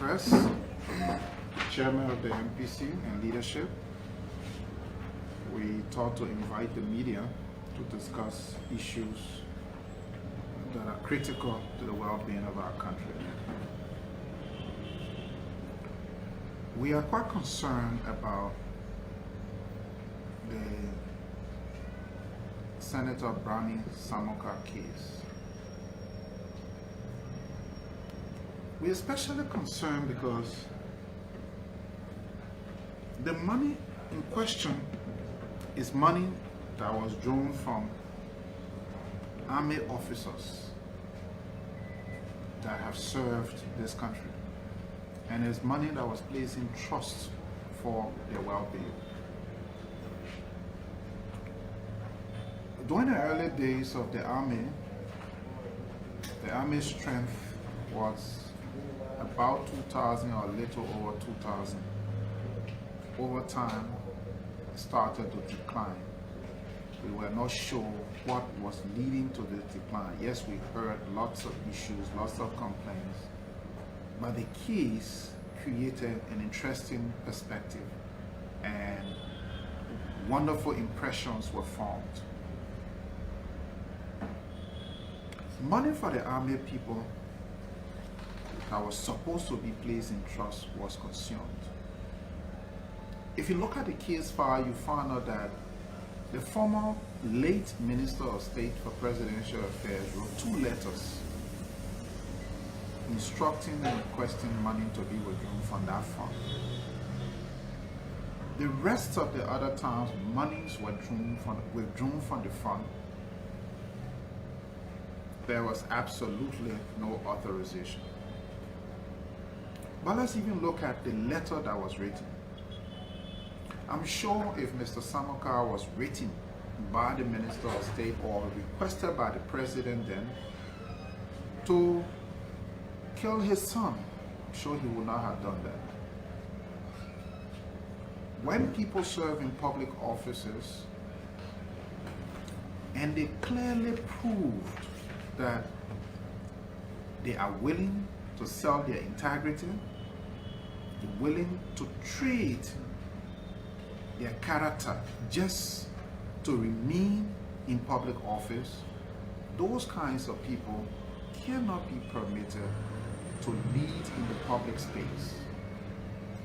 Press, chairman of the MPC and leadership. We thought to invite the media to discuss issues that are critical to the well-being of our country. We are quite concerned about the Senator Brownie Samoka case. We're especially concerned because the money in question is money that was drawn from army officers that have served this country, and it's money that was placed in trust for their well-being. During the early days of the army's strength was about 2,000 or a little over 2,000. Over time, it started to decline. We were not sure what was leading to this decline. Yes, we heard lots of issues, lots of complaints, but the case created an interesting perspective and wonderful impressions were formed. Money for the army people that was supposed to be placed in trust was consumed. If you look at the case file, you find out that the former late Minister of State for Presidential Affairs wrote 2 letters instructing and requesting money to be withdrawn from that fund. The rest of the other times, monies were withdrawn from the fund. There was absolutely no authorization. But let's even look at the letter that was written. I'm sure if Mr. Samoka was written by the Minister of State or requested by the President then to kill his son, I'm sure he would not have done that. When people serve in public offices and they clearly proved that they are willing to sell their integrity, they're willing to trade their character just to remain in public office, those kinds of people cannot be permitted to lead in the public space.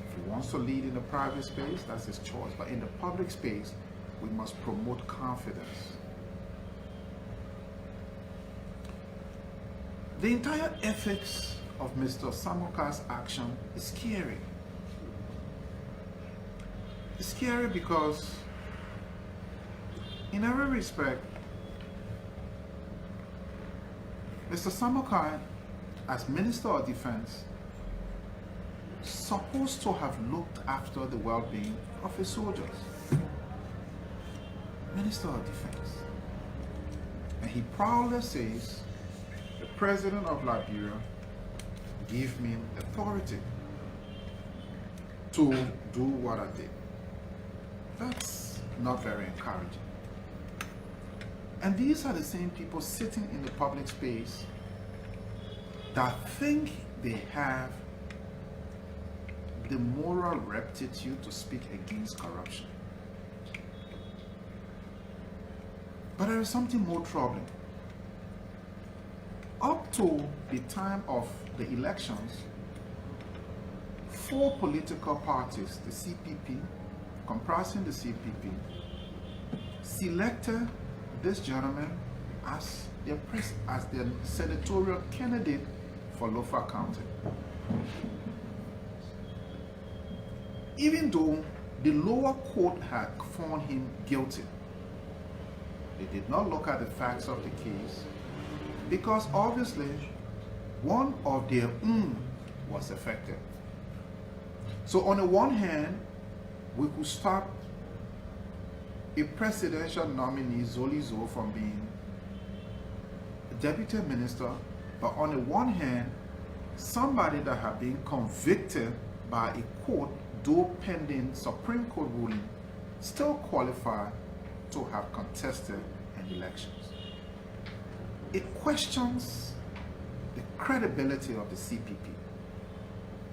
If he wants to lead in the private space, that's his choice. But in the public space, we must promote confidence. The entire ethics of Mr. Samoka's action is scary. It's scary because, in every respect, Mr. Samoka, as Minister of Defense, is supposed to have looked after the well-being of his soldiers. Minister of Defense. And he proudly says, the President of Liberia gave me authority to do what I did. That's not very encouraging. And these are the same people sitting in the public space that think they have the moral rectitude to speak against corruption. But there is something more troubling. Up to the time of the elections, 4 political parties, the CPP, comprising the CPP, selected this gentleman as their senatorial candidate for Lofa County. Even though the lower court had found him guilty, they did not look at the facts of the case because obviously one of their own was affected. So on the one hand, we could stop a presidential nominee, Zolizo, from being a deputy minister, but on the one hand, somebody that had been convicted by a court, though pending Supreme Court ruling, still qualified to have contested an elections. It questions the credibility of the CPP.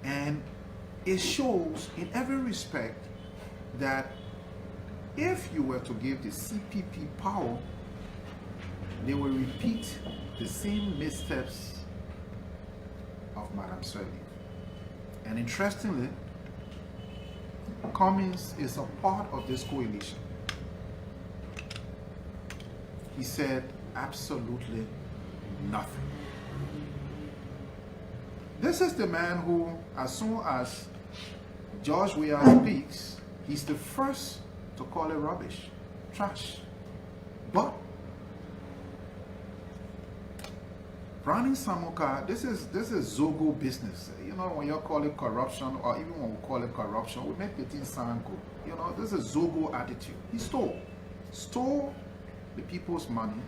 And it shows in every respect that if you were to give the CPP power, they will repeat the same missteps of Madam Sirleaf. And interestingly, Cummings is a part of this coalition. He said absolutely nothing. This is the man who, as soon as George Weah speaks, he's the first to call it rubbish, trash. But Browning Samuka, this is Zogo business. You know, when you call it corruption, or even when we call it corruption, we make the thing sound good. You know, this is Zogo attitude. He stole the people's money,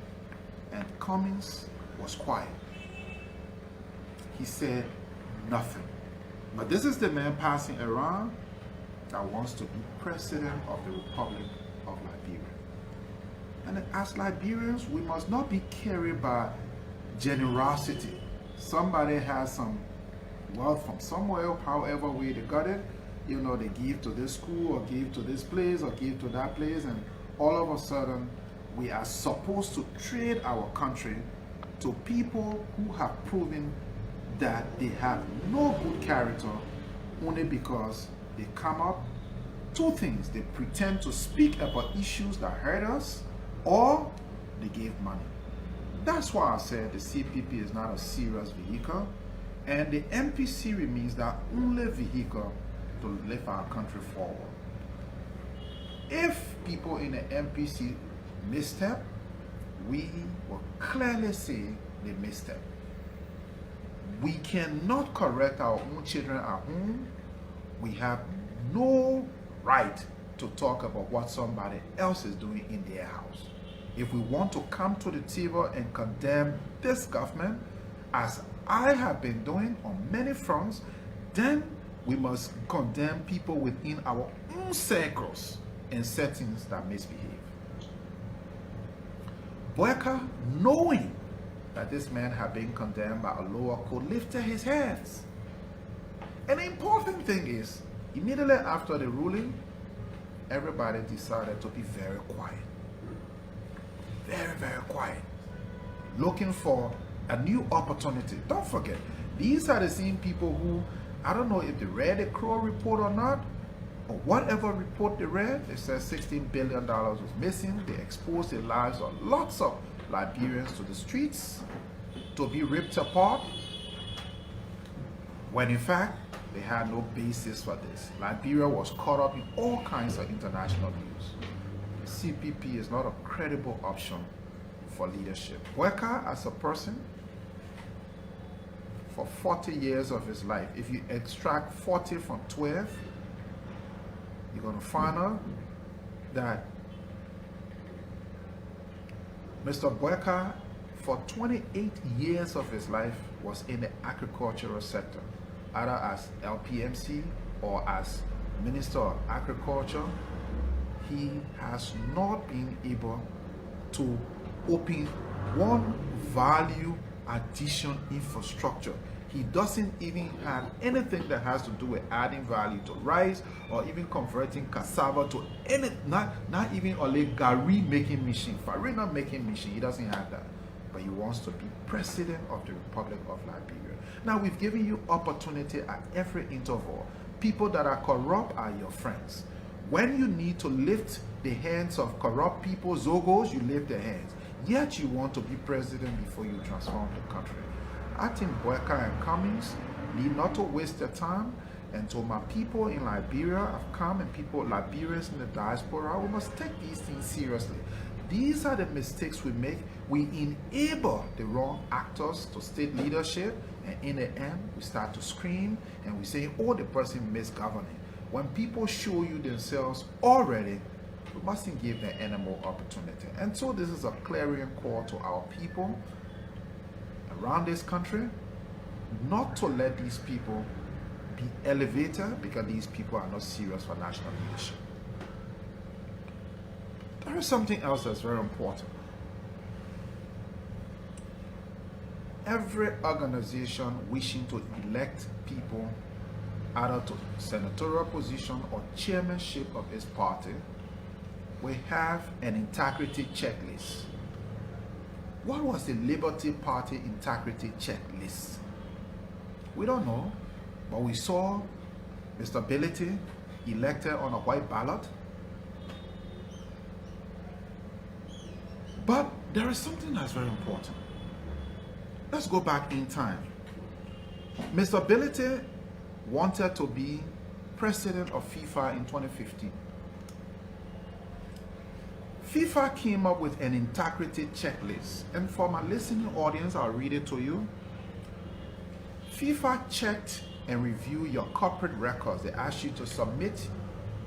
and Cummings was quiet. He said nothing. But this is the man passing around that wants to be president of the Republic of Liberia. And as Liberians, we must not be carried by generosity. Somebody has some wealth from somewhere, however way they got it. You know, they give to this school, or give to this place, or give to that place, and all of a sudden, we are supposed to trade our country to people who have proven that they have no good character only because they come up. Two things: they pretend to speak about issues that hurt us, or they give money. That's why I said the CPP is not a serious vehicle, and the MPC remains the only vehicle to lift our country forward. If people in the MPC misstep, we will clearly say they misstep. We cannot correct our own children at home. We have no right to talk about what somebody else is doing in their house. If we want to come to the table and condemn this government, as I have been doing on many fronts, then we must condemn people within our own circles and settings that misbehave. Boyka, knowing that this man had been condemned by a lower court, lifted his hands. And the important thing is, immediately after the ruling, everybody decided to be very quiet. Very, very quiet. Looking for a new opportunity. Don't forget, these are the same people who, I don't know if they read the Crow report or not, or whatever report they read, they said $16 billion was missing. They exposed the lives of lots of Liberians to the streets to be ripped apart, when in fact they had no basis for this. Liberia was caught up in all kinds of international news. CPP is not a credible option for leadership. Boyka, as a person, for 40 years of his life, if you extract 40 from 12, you're going to find out that Mr. Boyka, for 28 years of his life, was in the agricultural sector, either as LPMC or as Minister of Agriculture. He has not been able to open one value addition infrastructure. He doesn't even have anything that has to do with adding value to rice, or even converting cassava to any, not even a gari making machine, farina making machine. He doesn't have that. But he wants to be president of the Republic of Liberia. Now, we've given you opportunity at every interval. People that are corrupt are your friends. When you need to lift the hands of corrupt people, Zogos, you lift their hands. Yet you want to be president before you transform the country. I think Boyka and Cummings need not to waste their time. And so my people in Liberia have come, and people, Liberians in the diaspora, we must take these things seriously. These are the mistakes we make. We enable the wrong actors to state leadership, and in the end, we start to scream and we say, oh, the person misgoverning. When people show you themselves already, we mustn't give them any more opportunity. And so this is a clarion call to our people around this country, not to let these people be elevated, because these people are not serious for national leadership. There is something else that's very important. Every organization wishing to elect people either to senatorial position or chairmanship of his party, will have an integrity checklist. What was the Liberty Party integrity checklist? We don't know, but we saw Mr. Ability elected on a white ballot. But there is something that's very important. Let's go back in time. Mr. Ability wanted to be president of FIFA in 2015. FIFA came up with an integrity checklist, and for my listening audience, I'll read it to you. FIFA checked and reviewed your corporate records. They asked you to submit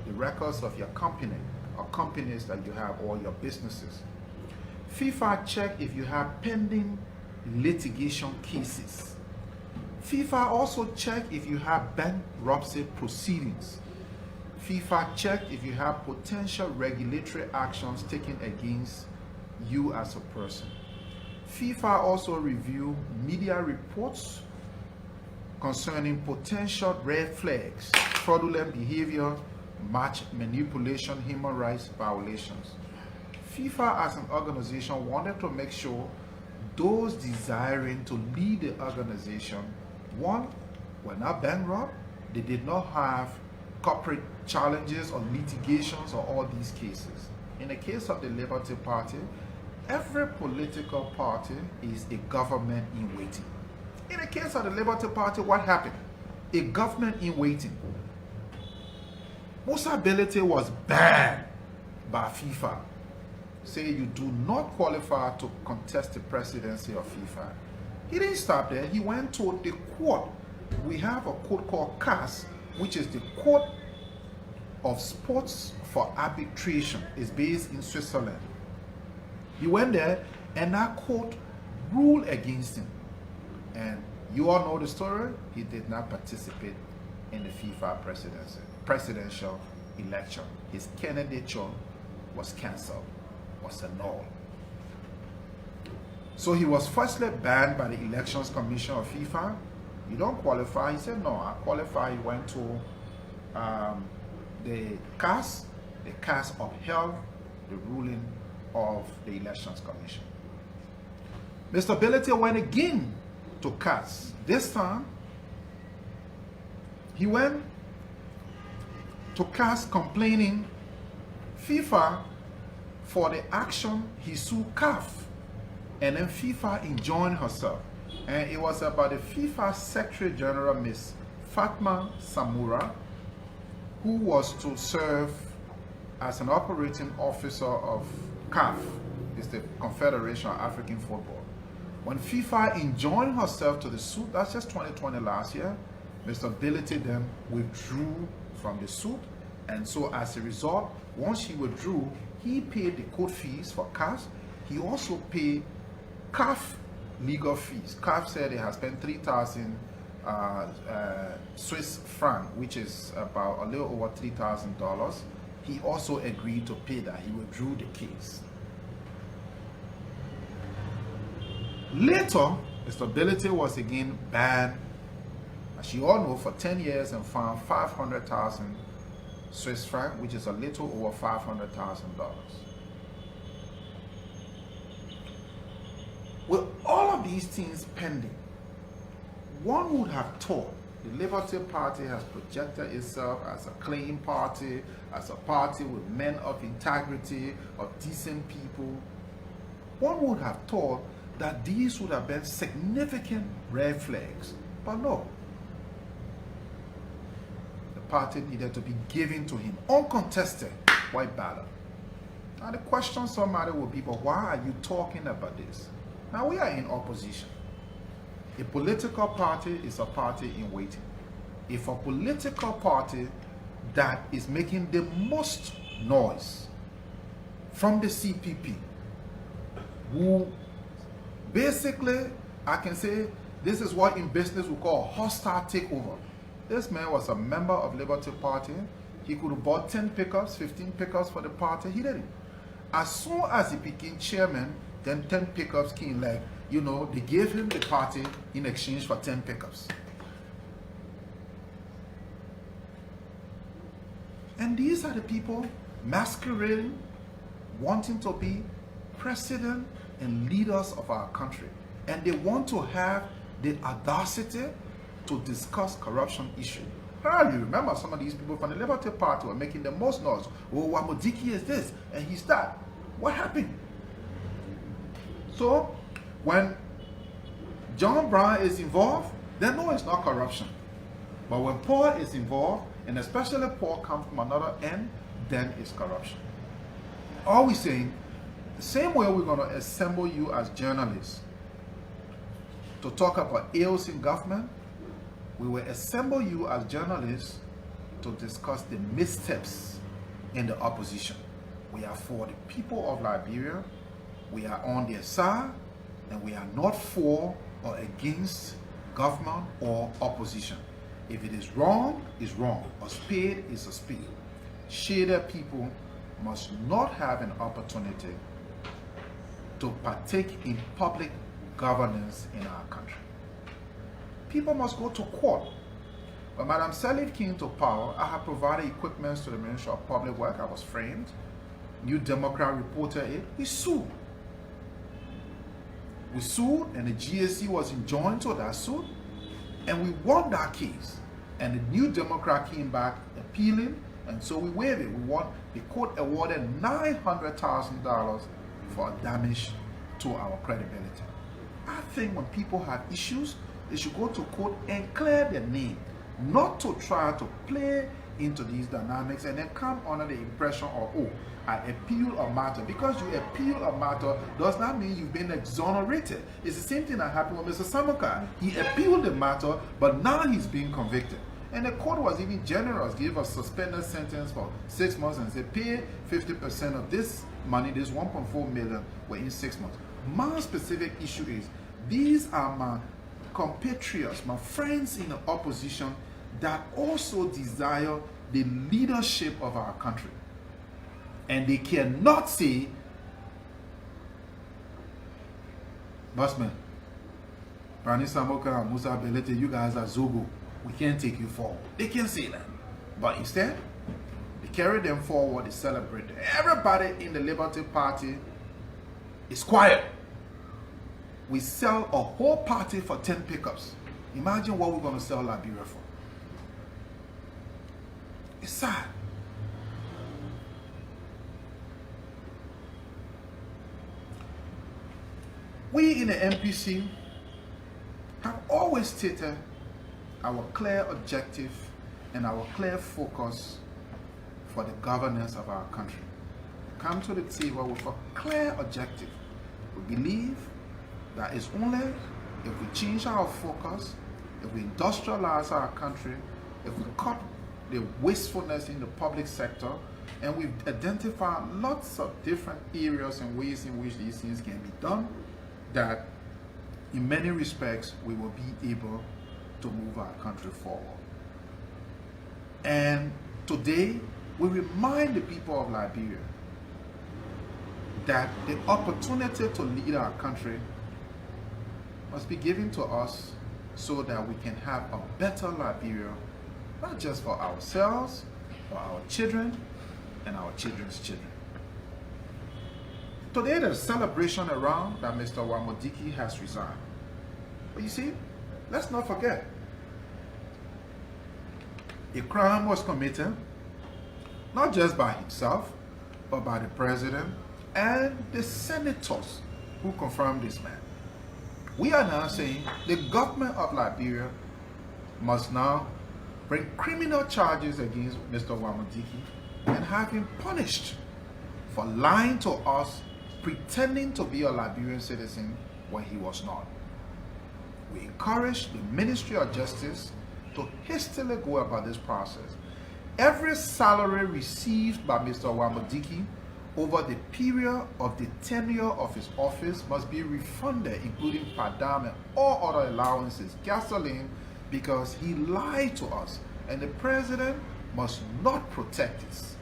the records of your company or companies that you have, or your businesses. FIFA checked if you have pending litigation cases. FIFA also checked if you have bankruptcy proceedings. FIFA checked if you have potential regulatory actions taken against you as a person. FIFA also reviewed media reports concerning potential red flags, fraudulent behavior, match manipulation, human rights violations. FIFA as an organization wanted to make sure those desiring to lead the organization, one, were not bankrupt, they did not have corporate challenges or litigations or all these cases. In the case of the Liberty Party, every political party is a government in waiting. In the case of the Liberty Party, what happened? A government in waiting. Musa Ability was banned by FIFA. Say you do not qualify to contest the presidency of FIFA. He didn't stop there. He went to the court. We have a court called CAS, which is the Court of Sports for Arbitration. It's based in Switzerland. He went there and that court ruled against him. And you all know the story. He did not participate in the FIFA presidential election. His candidature was cancelled, was annulled. So he was firstly banned by the Elections Commission of FIFA. You don't qualify. He said, no, I qualify. He went to the CAS. The CAS upheld the ruling of the Elections Commission. Mr. Ability went again to CAS. This time, he went to CAS complaining FIFA for the action he sued CAF. And then FIFA enjoined herself. And it was about the FIFA Secretary General, Miss Fatma Samura, who was to serve as an operating officer of CAF, it's the Confederation of African Football. When FIFA enjoined herself to the suit, that's just 2020 last year, Mr. Ability then withdrew from the suit. And so as a result, once he withdrew, he paid the court fees for CAF. He also paid CAF legal fees. CAF said he has spent 3,000 Swiss franc, which is about a little over $3,000. He also agreed to pay that. He withdrew the case. Later, Mr. Ability was again banned, as you all know, for 10 years and found 500,000 Swiss franc, which is a little over $500,000. With all of these things pending, one would have thought the Liberty Party has projected itself as a clean party, as a party with men of integrity, of decent people. One would have thought that these would have been significant red flags, but no. The party needed to be given to him, uncontested, white ballot. Now the question somebody will be, but why are you talking about this? Now we are in opposition. A political party is a party in waiting. If a political party that is making the most noise from the CPP, who basically, I can say, this is what in business we call hostile takeover. This man was a member of Liberty Party. He could have bought 10 pickups, 15 pickups for the party. He didn't. As soon as he became chairman, then 10 pickups came, like, you know, they gave him the party in exchange for 10 pickups. And these are the people masquerading, wanting to be president and leaders of our country. And they want to have the audacity to discuss corruption issue. You remember some of these people from the Liberty Party were making the most noise. Oh, Wamodiki is this and he's that. What happened? So when John Brown is involved, they know it's not corruption. But when Paul is involved, and especially Paul comes from another end, then it's corruption. All we're saying, the same way we're going to assemble you as journalists to talk about ills in government, we will assemble you as journalists to discuss the missteps in the opposition. We are for the people of Liberia. We are on their side, and we are not for or against government or opposition. If it is wrong, it's wrong. A spade is a spade. Shaded people must not have an opportunity to partake in public governance in our country. People must go to court. When Madam Salif came to power, I had provided equipment to the Ministry of Public Work. I was framed. New Democrat reported it. We sued. We sued, and the GSC was enjoined to that suit, and we won that case. And the New Democrat came back appealing, and so we waived it. We won. The court awarded $900,000 for damage to our credibility. I think when people have issues, they should go to court and clear their name, not to try to play into these dynamics and then come under the impression of, oh, I appeal a matter. Because you appeal a matter does not mean you've been exonerated. It's the same thing that happened with Mr. Samuka. He appealed the matter, but now he's being convicted. And the court was even generous, gave a suspended sentence for 6 months and said, pay 50% of this money, this 1.4 million, within 6 months. My specific issue is, these are my compatriots, my friends in the opposition that also desire the leadership of our country. And they cannot say, Bossman, Brani Samoka and Musa Belete, you guys are Zogo. We can't take you forward. They can't say that. But instead, they carry them forward, they celebrate them. Everybody in the Liberty Party is quiet. We sell a whole party for 10 pickups. Imagine what we're going to sell Liberia for. It's sad. We in the MPC have always stated our clear objective and our clear focus for the governance of our country. We come to the table with a clear objective. We believe that it's only if we change our focus, if we industrialize our country, if we cut the wastefulness in the public sector, and we've identified lots of different areas and ways in which these things can be done, that in many respects we will be able to move our country forward. And today we remind the people of Liberia that the opportunity to lead our country must be given to us so that we can have a better Liberia, not just for ourselves, for our children and our children's children. Today there's a celebration around that Mr. Wamodiki has resigned. But you see, let's not forget, a crime was committed, not just by himself, but by the president and the senators who confirmed this man. We are now saying the government of Liberia must now bring criminal charges against Mr. Wamodiki and have him punished for lying to us, pretending to be a Liberian citizen when he was not. We encourage the Ministry of Justice to hastily go about this process. Every salary received by Mr. Wamodiki over the period of the tenure of his office must be refunded, including padam and all other allowances, gasoline, because he lied to us, and the president must not protect us.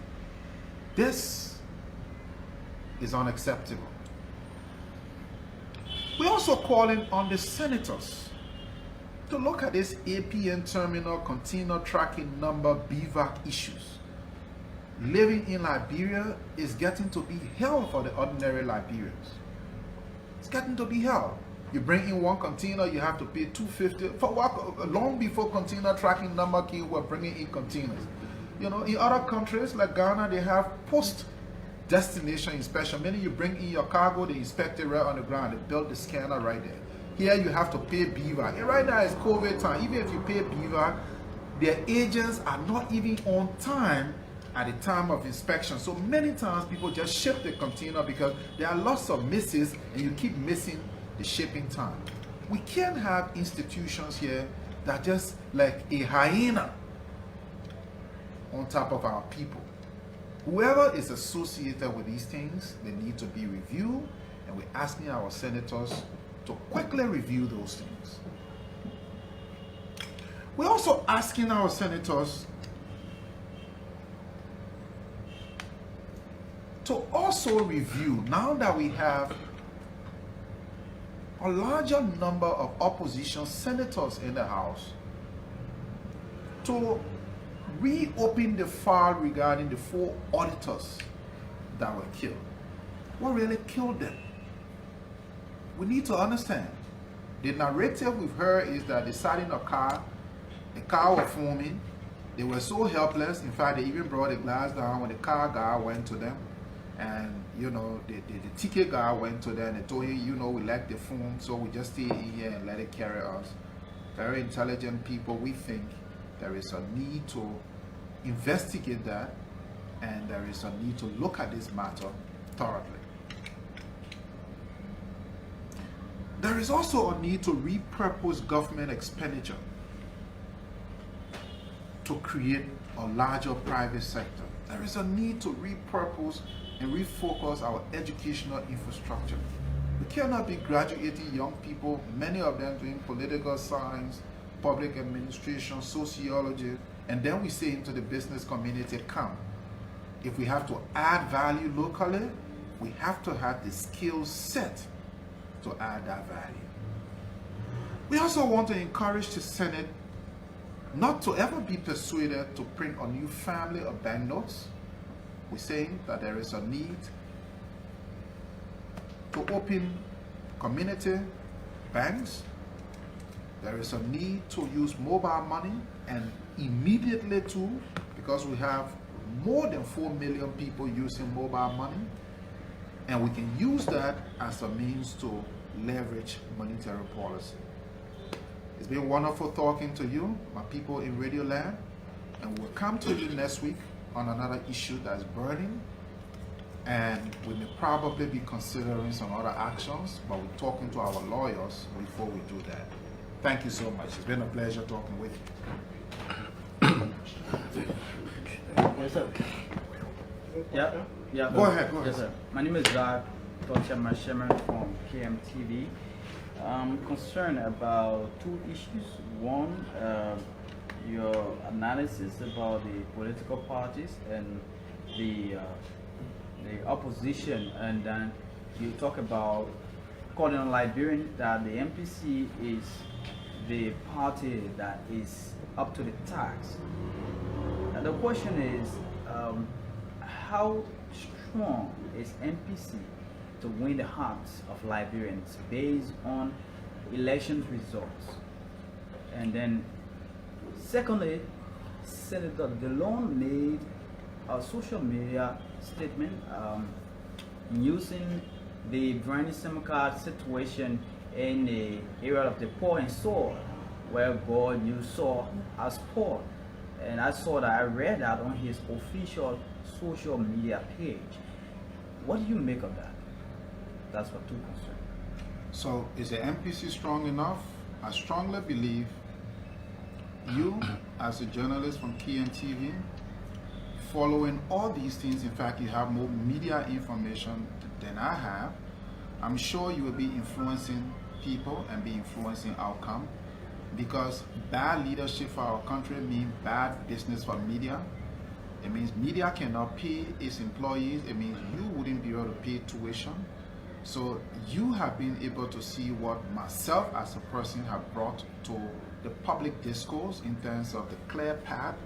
This is unacceptable. We're also calling on the senators to look at this APN terminal container tracking number BVAC issues. living in Liberia is getting to be hell for the ordinary Liberians. It's getting to be hell. You bring in one container, you have to pay $250 for what? Long before container tracking number key were bringing in containers. You know, in other countries like Ghana, they have post destination inspection. Meaning you bring in your cargo, they inspect it right on the ground, they build the scanner right there. Here you have to pay BVAC. And right now it's COVID time. Even if you pay BVAC, their agents are not even on time at the time of inspection. So many times people just ship the container because there are lots of misses and you keep missing the shipping time. We can't have institutions here that just like a hyena on top of our people. Whoever is associated with these things, they need to be reviewed, and we're asking our senators to quickly review those things. We're also asking our senators to also review, now that we have a larger number of opposition senators in the House, to reopen the file regarding the 4 auditors that were killed. What really killed them? We need to understand. The narrative we've heard is that they sat in a car, the car was foaming, they were so helpless. In fact, they even brought the glass down when the car guy went to them. And you know, the ticket guy went to them and told him, you know, we like the foam, so we just stay in here and let it carry us. Very intelligent people. We think there is a need to investigate that, and there is a need to look at this matter thoroughly. There is also a need to repurpose government expenditure to create a larger private sector. There is a need to repurpose and refocus our educational infrastructure. We cannot be graduating young people, many of them doing political science, public administration, sociology, and then we say into the business community, come. If we have to add value locally, we have to have the skill set to add that value. We also want to encourage the Senate not to ever be persuaded to print a new family of banknotes. We're saying that there is a need to open community banks. There is a need to use mobile money, and immediately too, because we have more than 4 million people using mobile money, and we can use that as a means to leverage monetary policy. It's been wonderful talking to you, my people in Radio Land, and we'll come to you next week on another issue that's burning, and we may probably be considering some other actions, but we're talking to our lawyers before we do that. Thank you so much. It's been a pleasure talking with you. Yes, sir. Yeah. Go ahead. Yes, sir. My name is Dr. Shemer from KMTV. I'm concerned about 2 issues. One, your analysis about the political parties and the opposition, and then you talk about calling on Liberian that the MPC is the party that is up to the task. And the question is, how strong is MPC to win the hearts of Liberians based on election results? And then secondly, Senator DeLone made a social media statement using the Brandon Semcard situation in the area of the poor and soul, where God you saw as poor. And I read that on his official social media page. What do you make of that? That's what 2 concerns. So is the MPC strong enough? I strongly believe you, as a journalist from KNTV, following all these things, in fact, you have more media information than I have. I'm sure you will be influencing people and be influencing outcome, because bad leadership for our country means bad business for media. It means media cannot pay its employees. It means you wouldn't be able to pay tuition. So you have been able to see what myself as a person have brought to the public discourse in terms of the clear path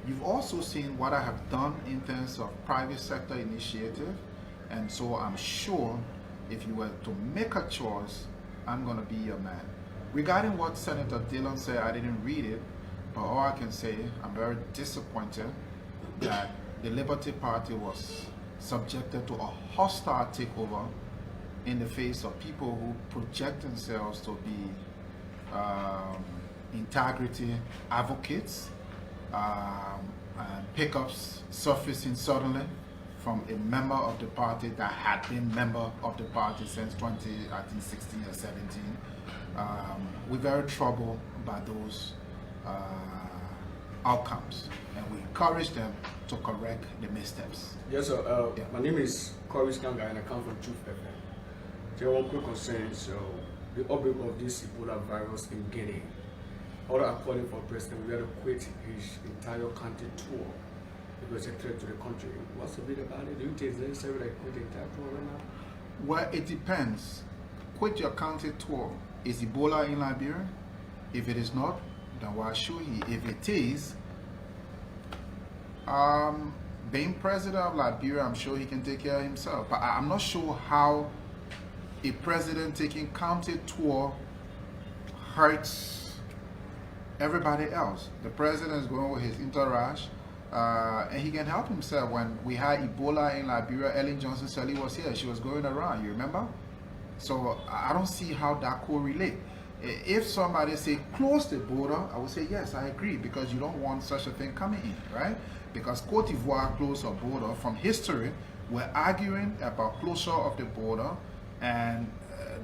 You've also seen what I have done in terms of private sector initiative, and so I'm sure if you were to make a choice, I'm going to be your man. Regarding what Senator Dillon said, I didn't read it, but all I can say, I'm very disappointed that the Liberty Party was subjected to a hostile takeover in the face of people who project themselves to be integrity advocates, and pickups surfacing suddenly from a member of the party that had been member of the party since 2016 or 17. We're very troubled by those outcomes, and we encourage them to correct the missteps. Yes, sir. My name is Corey Skanga and I come from Truth FM. There are one quick concern. So, the outbreak of this Ebola virus in Guinea. Order are calling for President we had to quit his entire country tour because it's a threat to the country. What's the bit about it? Do you think it's necessary to quit the entire tour right now? Well, it depends. Quit your country tour. Is Ebola in Liberia? If it is not, then why should he? If it is, being president of Liberia, I'm sure he can take care of himself. But I'm not sure how a president taking county tour hurts everybody else. The president is going with his entourage, and he can help himself. When we had Ebola in Liberia, Ellen Johnson Sirleaf was here. She was going around, you remember? So I don't see how that could relate. If somebody say close the border, I would say yes, I agree, because you don't want such a thing coming in, right? Because Cote d'Ivoire closed her border. From history, we're arguing about closure of the border, and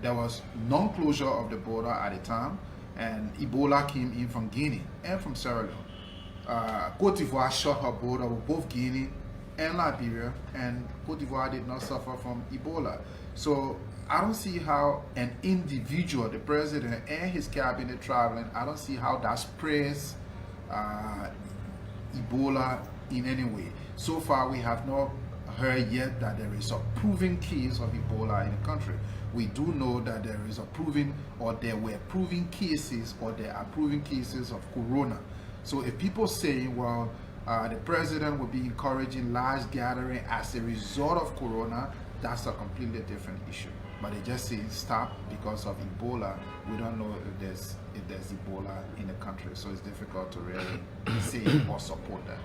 there was non-closure of the border at the time, and Ebola came in from Guinea and from Sierra Leone. Cote d'Ivoire shut her border with both Guinea and Liberia, and Cote d'Ivoire did not suffer from Ebola. So I don't see how an individual, the president and his cabinet traveling, I don't see how that spreads Ebola in any way. So far, we have not heard yet that there is a proven case of Ebola in the country. We do know that there is a proven, or there were proven cases, or there are proven cases of corona. So if people say, well, the president will be encouraging large gathering as a result of corona, that's a completely different issue. But they just say stop because of Ebola. We don't know if there's Ebola in the country, so it's difficult to really say or support that.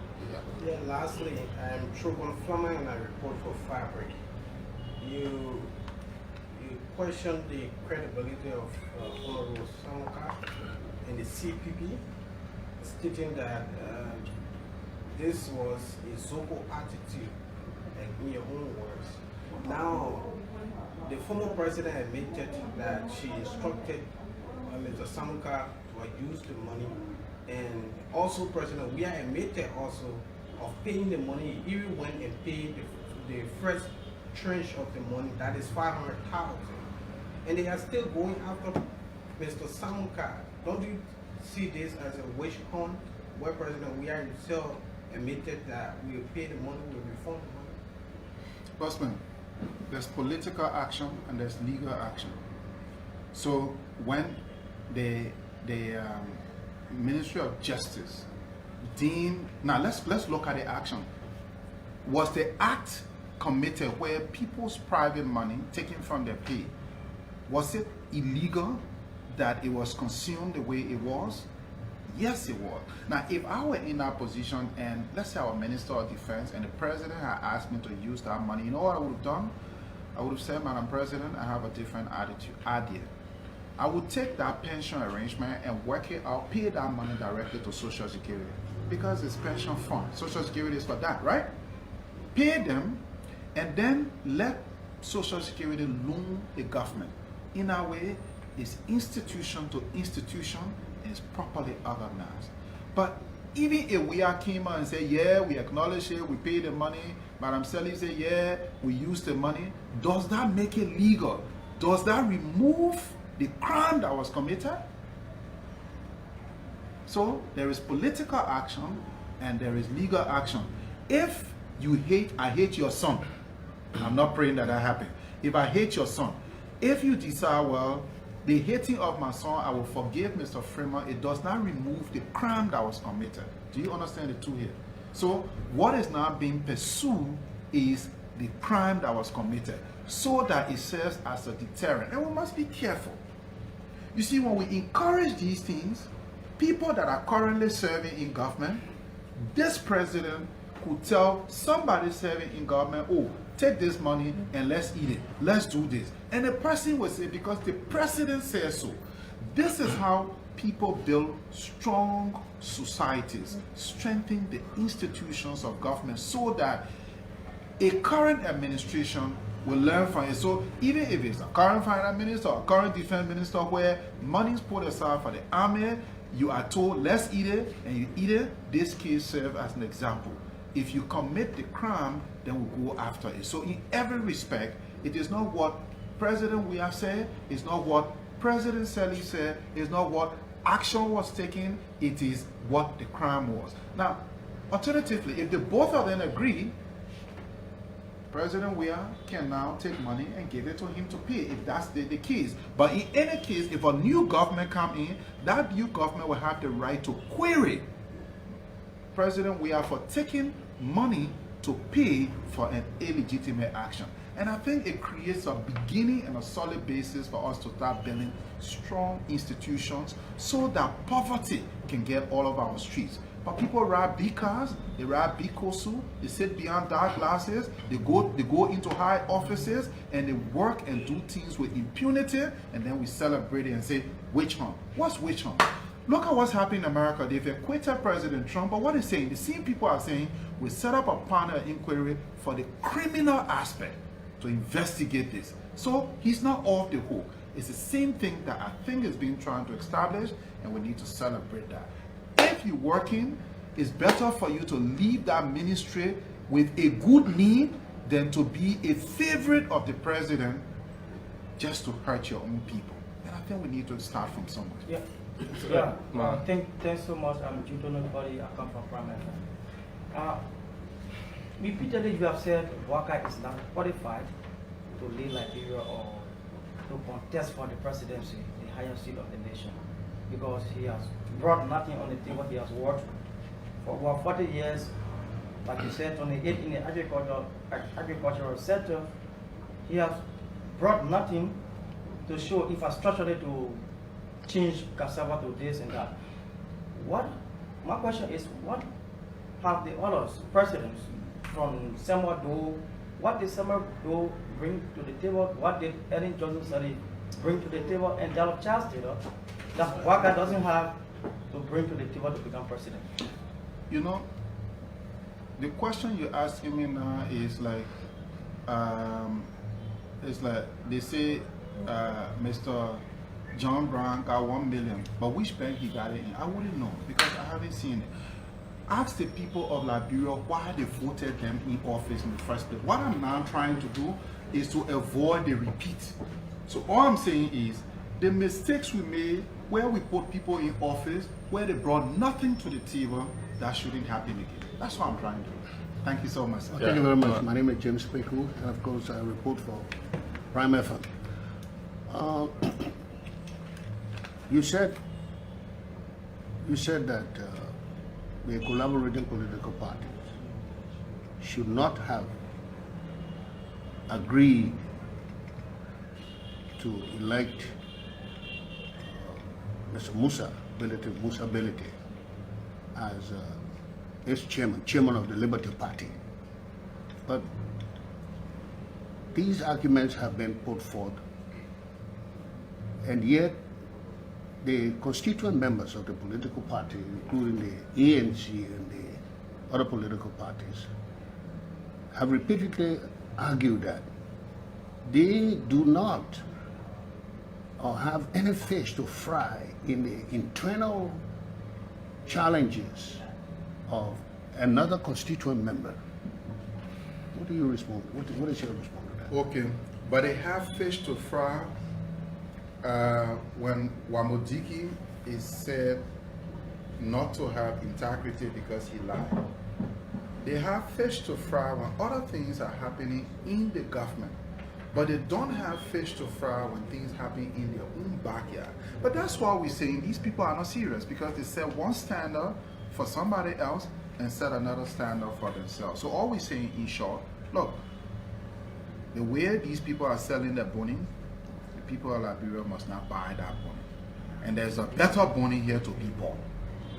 Yeah, lastly, I'm Truman Freeman and I report for Fabric. You question the credibility of Honorable Samuka and the CPP, stating that this was a Zobo attitude, like in your own words. Now, the former president admitted that she instructed Mr. Samuka to use the money, and also President we are admitted also of paying the money. He even went and paid the first tranche of the money, that is 500,000, and they are still going after Mr. Samuka. Don't you see this as a witch hunt where President we are himself admitted that we will pay the money, we will refund the money? Bossman, there's political action and there's legal action. So when the Ministry of Justice deemed, now let's look at the action. Was the act committed where people's private money taken from their pay, was it illegal that it was consumed the way it was? Yes, it was. Now, if I were in that position and let's say our Minister of Defense and the President had asked me to use that money, you know what I would have done? I would have said, Madam President, I have a different idea. I would take that pension arrangement and work it out, pay that money directly to Social Security, because it's pension fund. Social Security is for that, right? Pay them and then let Social Security loan the government. In a way, it's institution to institution, is properly organized. But even if we came out and say, yeah, we acknowledge it, we pay the money, Madam Sirleaf say, yeah, we use the money, does that make it legal? Does that remove the crime that was committed? So there is political action and there is legal action. If you I hate your son, I'm not praying that happen. If I hate your son, if you decide, well, the hating of my son, I will forgive Mr. Freeman. It does not remove the crime that was committed. Do you understand the two here? So what is now being pursued is the crime that was committed, so that it serves as a deterrent. And we must be careful. You see, when we encourage these things, people that are currently serving in government, this president could tell somebody serving in government, oh, take this money and let's eat it. Let's do this. And the person will say, because the president says so. This is how people build strong societies, strengthen the institutions of government, so that a current administration will learn from it. So even if it's a current finance minister or a current defense minister where money is put aside for the army, you are told, let's eat it, and you eat it, this case serves as an example. If you commit the crime, then we'll go after it. So in every respect, it is not what President we have said, it's not what President Sally said, it's not what action was taken, it is what the crime was. Now, alternatively, if the both of them agree, President Weah can now take money and give it to him to pay, if that's the case. But in any case, if a new government comes in, that new government will have the right to query President Weah for taking money to pay for an illegitimate action. And I think it creates a beginning and a solid basis for us to start building strong institutions, so that poverty can get all of our streets. But people ride big cars, they ride big kosu, they sit behind dark glasses, they go into high offices, and they work and do things with impunity, and then we celebrate it and say, witch hunt. What's witch hunt? Look at what's happening in America. They've acquitted President Trump, but what they're saying, the same people are saying, we set up a panel inquiry for the criminal aspect to investigate this. So he's not off the hook. It's the same thing that I think is being trying to establish, and we need to celebrate that. If you're working, it's better for you to leave that ministry with a good name than to be a favorite of the president just to hurt your own people. And I think we need to start from somewhere. Yeah. Thanks so much. I'm Judo Nobody. I come from Freeman. Repeatedly, you have said Walker is not qualified to lead Liberia or to contest for the presidency, the highest seat of the nation, because he has brought nothing on the table. He has worked for over 40 years, like you said, 28 in the agricultural sector. He has brought nothing to show infrastructure to change cassava to this and that. My question is, what have the other presidents from Samuel Doe, what did Samuel Doe bring to the table? What did Ellen Johnson Sirleaf bring to the table? And Dallas Charles Taylor, that Walker doesn't have to bring to the table to become president? You know, the question you're asking me now is like, they say Mr. John Brown got 1 million, but which bank he got it in? I wouldn't know, because I haven't seen it. Ask the people of Liberia why they voted them in office in the first place. What I'm now trying to do is to avoid the repeat. So all I'm saying is, the mistakes we made where we put people in office, where they brought nothing to the table, that shouldn't happen again. That's what I'm trying to do. Thank you so much. Sir. Thank you very much. My name is James Kweku, and of course I report for Prime FM. You said that the collaborating political parties should not have agreed to elect Mr. Musa Belete as its chairman of the Liberty Party. But these arguments have been put forth, and yet the constituent members of the political party, including the ANC and the other political parties, have repeatedly argued that they do not or have any fish to fry in the internal challenges of another constituent member. What do you respond? What is your response to that? Okay, but they have fish to fry when Wamodiki is said not to have integrity because he lied. They have fish to fry when other things are happening in the government but they don't have fish to fry when things happen in their own backyard. But that's why we're saying these people are not serious, because they set one standard for somebody else and set another standard for themselves. So all we're saying in short, look, the way these people are selling their boning, the people of Liberia must not buy that boning. And there's a better boning here to be bought,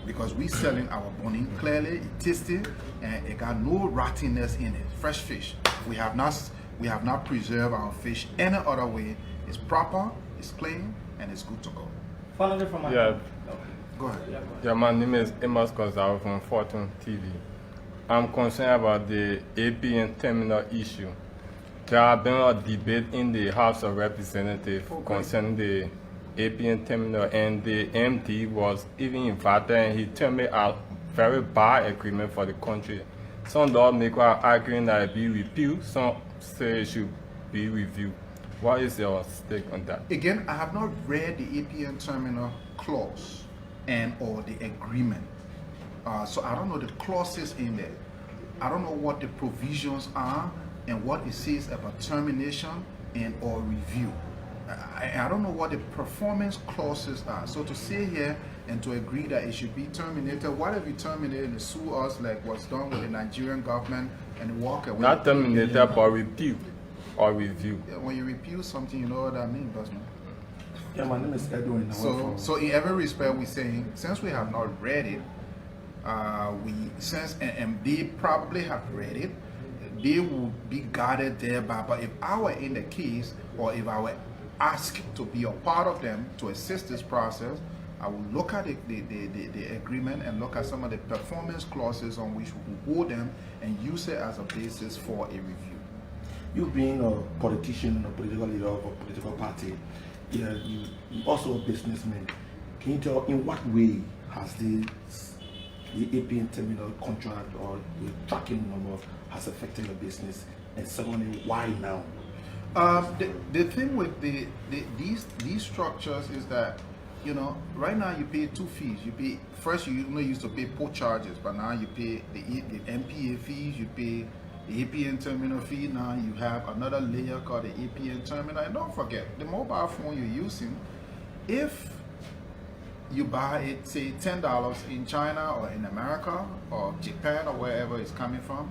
because we selling our boning clearly, it tasted, and it got no rottenness in it. Fresh fish. We have not preserved our fish any other way. It's proper, it's clean, and it's good to go. Finally, from my Yeah. Go ahead. Yeah, my name is Amos Gonzalez from Fortune TV. I'm concerned about the APN terminal issue. There has been a debate in the House of Representatives concerning the APN terminal, and the MD was even invited, and he told me a very bad agreement for the country. Some lawmakers are arguing that it be repealed, some say it should be reviewed. What is your take on that? Again, I have not read the APN terminal clause and or the agreement. So I don't know the clauses in there. I don't know what the provisions are and what it says about termination and or review. I don't know what the performance clauses are. So to say here and to agree that it should be terminated, what if you terminate and sue us like what's done with the Nigerian government and walk away? Not terminated, but repealed or review. Yeah, when you repeal something, you know what that means, doesn't it? Yeah, my name is Edwin. So in every respect, we're saying, since we have not read it, and they probably have read it, they will be guided thereby. But if I were in the case, or if I were asked to be a part of them to assist this process, I will look at the agreement and look at some of the performance clauses on which we will hold them and use it as a basis for a review. You being a politician, a political leader of a political party, yeah, you also a businessman. Can you tell in what way has the APN terminal contract or the tracking number has affected your business? And secondly, why now? The thing with these structures is that, you know, right now you pay two fees. You pay first, you only used to pay port charges, but now you pay the MPA fees, you pay the APN terminal fee. Now you have another layer called the APN terminal. And don't forget, the mobile phone you're using, if you buy it, say $10 in China or in America or Japan or wherever it's coming from,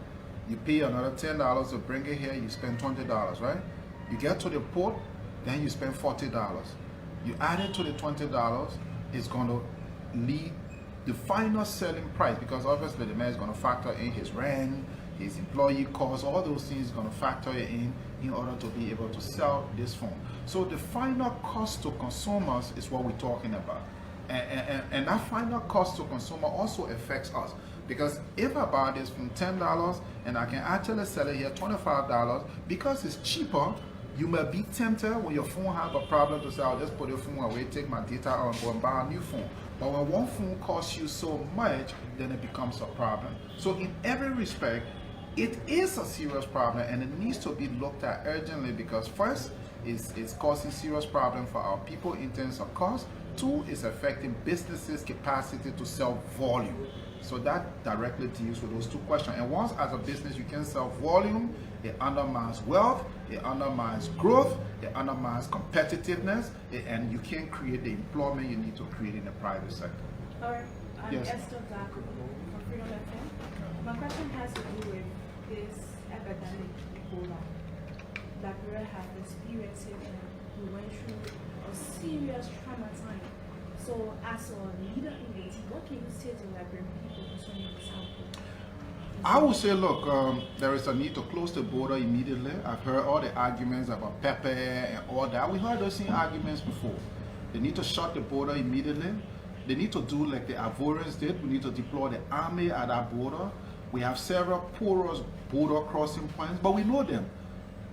you pay another $10 to bring it here, you spend $20, right? You get to the port, then you spend $40. You add it to the $20, it's going to lead the final selling price, because obviously the man is going to factor in his rent, his employee costs, all those things going to factor in order to be able to sell this phone. So the final cost to consumers is what we're talking about. And that final cost to consumer also affects us, because if I buy this from $10 and I can actually sell it here $25 because it's cheaper, you may be tempted when your phone has a problem to say, I'll just put your phone away, take my data out and go and buy a new phone. But when one phone costs you so much, then it becomes a problem. So in every respect, it is a serious problem and it needs to be looked at urgently, because first, it's causing serious problem for our people in terms of cost. Two, it's affecting businesses' capacity to sell volume. So that directly deals with those two questions. And once as a business you can sell volume, it undermines wealth, it undermines growth, it undermines competitiveness, and you can't create the employment you need to create in the private sector. All right, I'm Yes. Esther Daku from Freeman FM. My question has to do with this epidemic Ebola. Liberia has experienced it and we went through a serious trauma time. So as a leader in Haiti, what can you say to Liberian people concerning this outbreak? I would say, look, there is a need to close the border immediately. I've heard all the arguments about pepper and all that. We heard those same arguments before. They need to shut the border immediately. They need to do like the Ivorians did. We need to deploy the army at our border. We have several porous border crossing points, but we know them.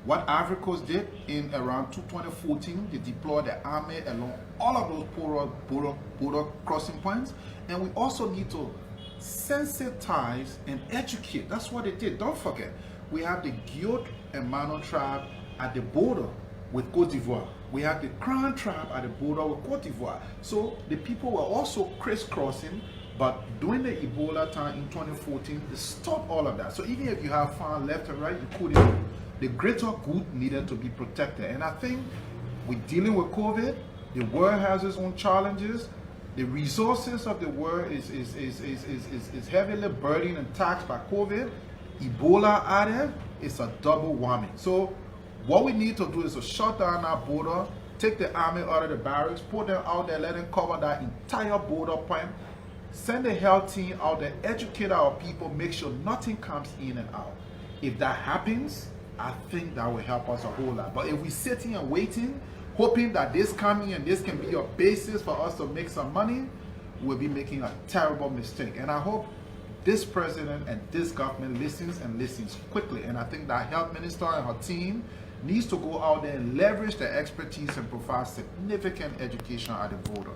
What Ivory Coast did in around 2014, they deployed the army along all of those porous border crossing points. And we also need to sensitize and educate. That's what they did. Don't forget, we have the Guiot and Mano tribe at the border with Cote d'Ivoire. We have the Crown tribe at the border with Cote d'Ivoire. So the people were also crisscrossing, but during the Ebola time in 2014, they stopped all of that. So even if you have found left and right, you couldn't the greater good needed to be protected. And I think with dealing with COVID, the world has its own challenges. The resources of the world is heavily burdened and taxed by COVID. Ebola added, it's a double whammy. So what we need to do is to shut down our border, take the army out of the barracks, put them out there, let them cover that entire border point, send the health team out there, educate our people, make sure nothing comes in and out. If that happens, I think that will help us a whole lot. But if we sit here and waiting, hoping that this coming and this can be a basis for us to make some money, we'll be making a terrible mistake. And I hope this president and this government listens and listens quickly. And I think that health minister and her team needs to go out there and leverage their expertise and provide significant education at the border.